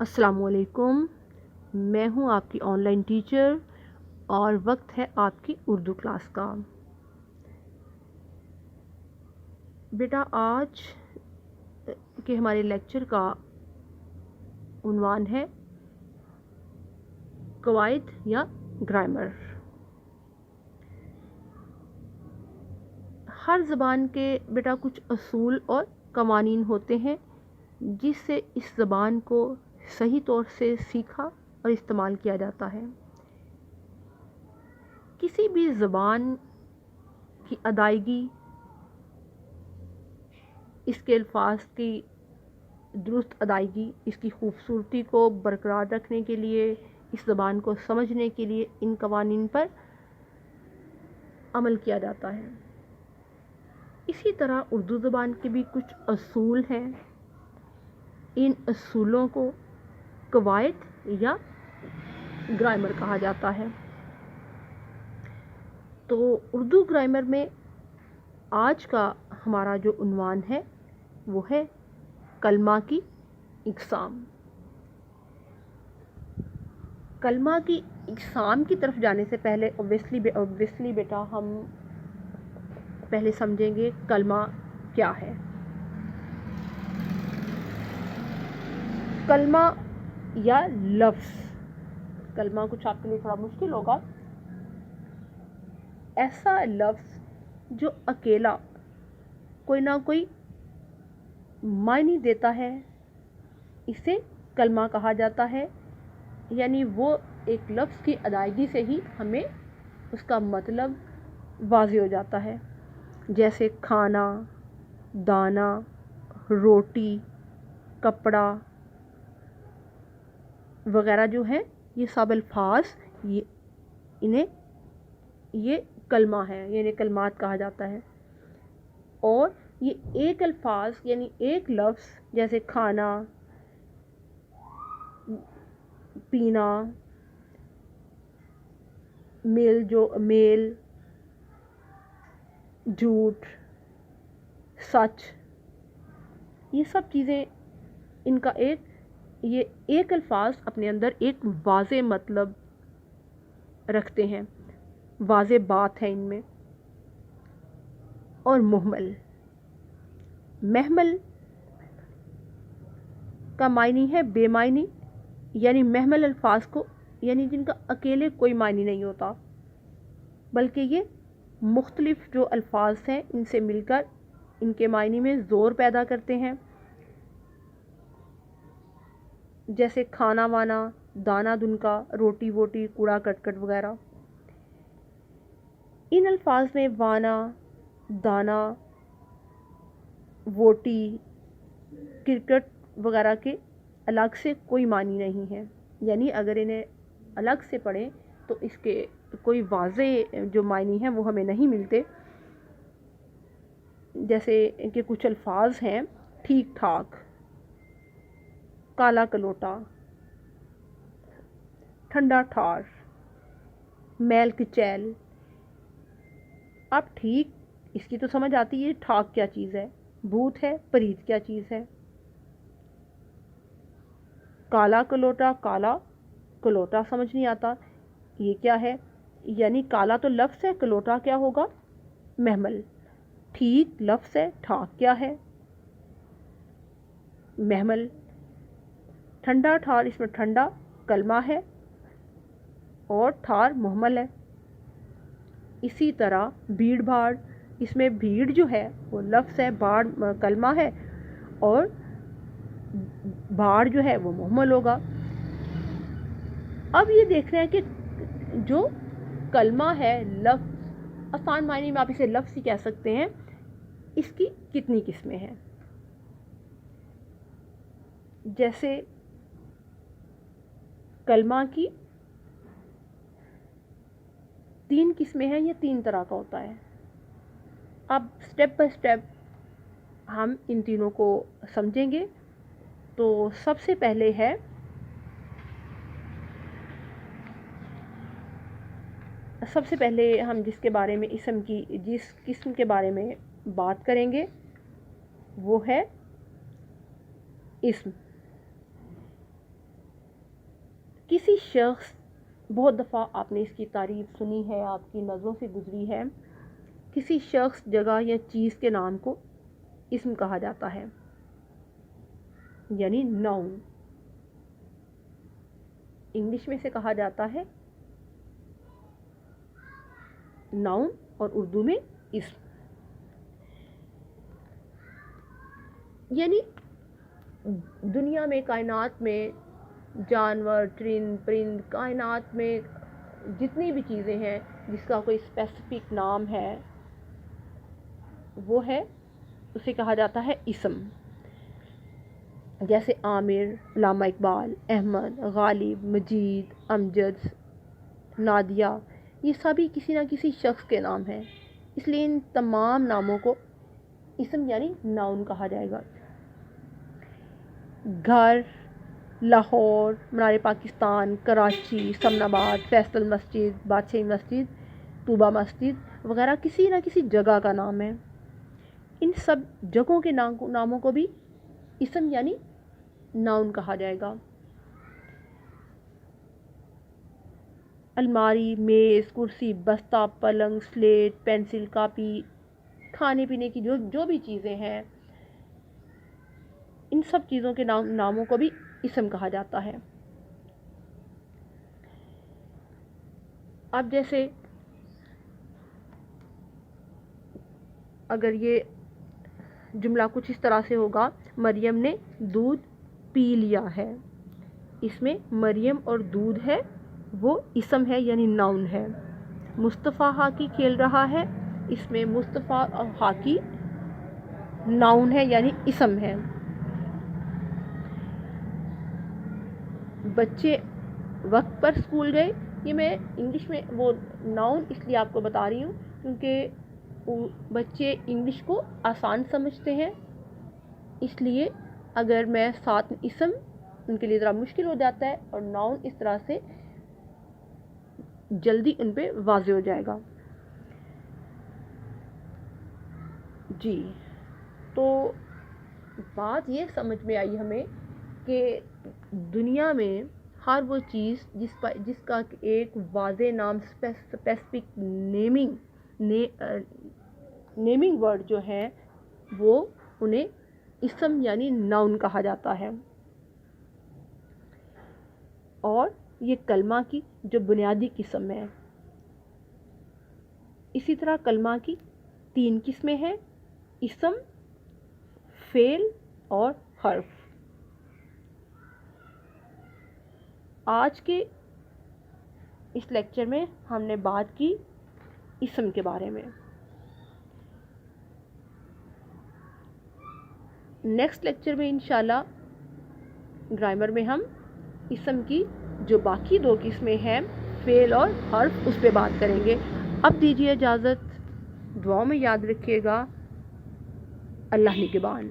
السلام علیکم، میں ہوں آپ کی آن لائن ٹیچر اور وقت ہے آپ کی اردو کلاس کا۔ بیٹا آج کے ہمارے لیکچر کا عنوان ہے قواعد یا گرامر۔ ہر زبان کے بیٹا کچھ اصول اور قوانین ہوتے ہیں جس سے اس زبان کو صحیح طور سے سیکھا اور استعمال کیا جاتا ہے۔ کسی بھی زبان کی ادائیگی، اس کے الفاظ کی درست ادائیگی، اس کی خوبصورتی کو برقرار رکھنے کے لیے، اس زبان کو سمجھنے کے لیے ان قوانین پر عمل کیا جاتا ہے۔ اسی طرح اردو زبان کے بھی کچھ اصول ہیں، ان اصولوں کو قواعد یا گرامر کہا جاتا ہے۔ تو اردو گرامر میں آج کا ہمارا جو عنوان ہے وہ ہے کلمہ کی اقسام۔ کلمہ کی اقسام کی طرف جانے سے پہلے اوبویسلی بیٹا ہم پہلے سمجھیں گے کلمہ کیا ہے۔ کلمہ یا لفظ، کلمہ کچھ آپ کے لیے تھوڑا مشکل ہوگا، ایسا لفظ جو اکیلا کوئی نہ کوئی معنی دیتا ہے، اسے کلمہ کہا جاتا ہے۔ یعنی وہ ایک لفظ کی ادائیگی سے ہی ہمیں اس کا مطلب واضح ہو جاتا ہے، جیسے کھانا، دانا، روٹی، کپڑا وغیرہ جو ہیں، یہ سب الفاظ یہ کلمہ ہے، یعنی کلمات کہا جاتا ہے۔ اور یہ ایک الفاظ یعنی ایک لفظ جیسے کھانا، پینا، میل، جھوٹ، سچ، یہ سب چیزیں ان کا یہ ایک الفاظ اپنے اندر ایک واضح مطلب رکھتے ہیں، واضح بات ہے ان میں۔ اور محمل کا معنی ہے بے معنی، یعنی محمل الفاظ کو، یعنی جن کا اکیلے کوئی معنی نہیں ہوتا، بلکہ یہ مختلف جو الفاظ ہیں ان سے مل کر ان کے معنی میں زور پیدا کرتے ہیں، جیسے کھانا وانا، دانا دنکا، روٹی ووٹی، کوڑا کٹکٹ وغیرہ۔ ان الفاظ میں وانا، دانا، ووٹی، کرکٹ وغیرہ کے الگ سے کوئی معنی نہیں ہے، یعنی اگر انہیں الگ سے پڑھیں تو اس کے کوئی واضح جو معنی ہیں وہ ہمیں نہیں ملتے۔ جیسے کہ کچھ الفاظ ہیں ٹھیک ٹھاک، کالا کلوٹا، ٹھنڈا ٹھار، میل کچیل۔ اب ٹھیک اس کی تو سمجھ آتی ہے، ٹھاک کیا چیز ہے، بھوت ہے، پریت کیا چیز ہے۔ کالا کلوٹا، کالا کلوٹا سمجھ نہیں آتا یہ کیا ہے، یعنی کالا تو لفظ ہے، کلوٹا کیا ہوگا، محمل۔ ٹھیک لفظ ہے، ٹھاک کیا ہے، محمل۔ ٹھنڈا ٹھار، اس میں ٹھنڈا کلمہ ہے اور ٹھار محمل ہے۔ اسی طرح بھیڑ بھاڑ، اس میں بھیڑ جو ہے وہ لفظ ہے، بھاڑ کلمہ ہے اور بھاڑ جو ہے وہ محمل ہوگا۔ اب یہ دیکھ رہے ہیں کہ جو کلمہ ہے، لفظ، آسان معنی میں آپ اسے لفظ ہی کہہ سکتے ہیں، اس کی کتنی قسمیں ہیں۔ جیسے کلمہ کی 3 قسمیں ہیں، یہ 3 طرح کا ہوتا ہے۔ اب سٹیپ بائی سٹیپ ہم ان تینوں کو سمجھیں گے۔ تو سب سے پہلے ہے ہم جس قسم کے بارے میں بات کریں گے وہ ہے اسم۔ کسی شخص، بہت دفعہ آپ نے اس کی تعریف سنی ہے، آپ کی نظروں سے گزری ہے، کسی شخص، جگہ یا چیز کے نام کو اسم کہا جاتا ہے، یعنی ناؤن۔ انگلش میں سے کہا جاتا ہے ناؤن اور اردو میں اسم۔ یعنی دنیا میں، کائنات میں جانور، پرند، کائنات میں جتنی بھی چیزیں ہیں جس کا کوئی اسپیسیفک نام ہے، وہ ہے، اسے کہا جاتا ہے اسم۔ جیسے عامر، علامہ اقبال، احمد، غالب، مجید، امجد، نادیہ، یہ سبھی کسی نہ کسی شخص کے نام ہیں، اس لیے ان تمام ناموں کو اسم یعنی ناؤن کہا جائے گا۔ گھر، لاہور، منار پاکستان، کراچی، سمن آباد، فیصل مسجد، بادشاہی مسجد، طوبہ مسجد وغیرہ کسی نہ کسی جگہ کا نام ہے۔ ان سب جگہوں کے ناموں کو بھی اسم یعنی ناؤن کہا جائے گا۔ الماری، میز، کرسی، بستہ، پلنگ، سلیٹ، پینسل، کاپی، کھانے پینے کی جو بھی چیزیں ہیں، ان سب چیزوں کے ناموں کو بھی اسم کہا جاتا ہے۔ اب جیسے اگر یہ جملہ کچھ اس طرح سے ہوگا، مریم نے دودھ پی لیا ہے، اس میں مریم اور دودھ ہے وہ اسم ہے یعنی ناؤن ہے۔ مصطفیٰ ہاکی کھیل رہا ہے، اس میں مصطفیٰ اور ہاکی ناؤن ہے یعنی اسم ہے۔ بچے وقت پر اسکول گئے، یہ میں انگلش میں وہ ناؤن اس لیے آپ کو بتا رہی ہوں کیونکہ بچے انگلش کو آسان سمجھتے ہیں، اس لیے اگر میں ساتھ اسم ان کے لیے ذرا مشکل ہو جاتا ہے، اور ناؤن اس طرح سے جلدی ان پہ واضح ہو جائے گا۔ جی، تو بات یہ سمجھ میں آئی ہمیں کہ دنیا میں ہر وہ چیز جس کا ایک واضح نام، اسپیسیفک نیمنگ ورڈ جو ہے، وہ انہیں اسم یعنی ناؤن کہا جاتا ہے۔ اور یہ کلمہ کی جو بنیادی قسم ہے۔ اسی طرح کلمہ کی 3 قسمیں ہیں: اسم، فعل اور حرف۔ آج کے اس لیکچر میں ہم نے بات کی اسم کے بارے میں۔ نیکسٹ لیکچر میں انشاءاللہ گرامر میں ہم اسم کی جو باقی 2 قسمیں ہیں، فعل اور حرف، اس پہ بات کریں گے۔ اب دیجیے اجازت، دعاؤں میں یاد رکھیے گا۔ اللہ نگہبان۔